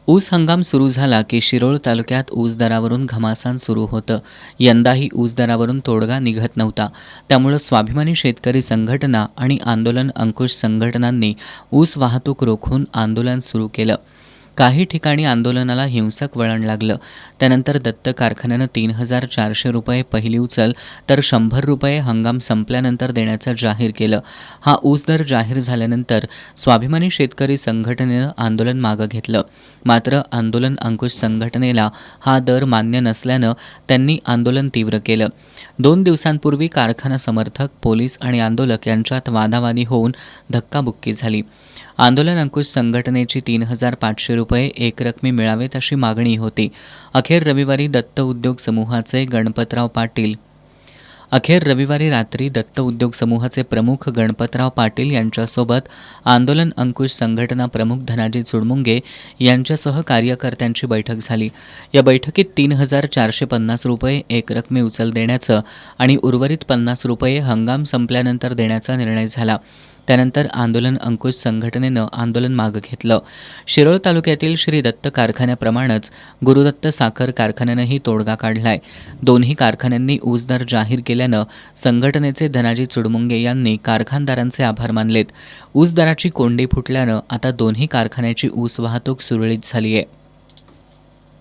ऊस हंगाम सुरू झाला की शिरोळ तालुक्यात ऊस दरावरून घमासान सुरू होतं. यंदाही ऊस दरावरून तोडगा निघत नव्हता. त्यामुळं स्वाभिमानी शेतकरी संघटना आणि आंदोलन अंकुश संघटनांनी ऊस वाहतूक रोखून आंदोलन सुरू केलं. काही ठिकाणी आंदोलनाला हिंसक वळण लागलं. त्यानंतर दत्त कारखान्यानं 3,400 रुपये पहिली उचल तर 100 रुपये हंगाम संपल्यानंतर देण्याचं जाहीर केलं. हा ऊस दर जाहीर झाल्यानंतर स्वाभिमानी शेतकरी संघटनेनं आंदोलन मागं घेतलं. मात्र आंदोलन अंकुश संघटनेला हा दर मान्य नसल्यानं त्यांनी आंदोलन तीव्र केलं. 2 दिवसांपूर्वी कारखाना समर्थक, पोलीस आणि आंदोलक यांच्यात वादावादी होऊन धक्काबुक्की झाली. आंदोलन अंकुश संघटनेची 3,500 रुपये एकरकमी मिळावेत अशी मागणी होती. अखेर रविवारी रात्री दत्त उद्योग समूहाचे प्रमुख गणपतराव पाटील यांच्यासोबत आंदोलन अंकुश संघटना प्रमुख धनाजी चुडमुंगे यांच्यासह कार्यकर्त्यांची बैठक झाली. या बैठकीत 3,450 रुपये एकरकमी उचल देण्याचं आणि उर्वरित 50 रुपये हंगाम संपल्यानंतर देण्याचा निर्णय झाला. त्यानंतर आंदोलन अंकुश संघटनेनं आंदोलन मागं घेतलं. शिरोळ तालुक्यातील श्री दत्त कारखान्याप्रमाणेच गुरुदत्त साखर कारखान्यानंही तोडगा काढलाय. दोन्ही कारखान्यांनी ऊस दर जाहीर केल्यानं संघटनेचे धनाजी चुडमुंगे यांनी कारखानदारांचे आभार मानलेत. ऊस दराची कोंडी फुटल्यानं आता दोन्ही कारखान्याची ऊस वाहतूक सुरळीत झाली आहे.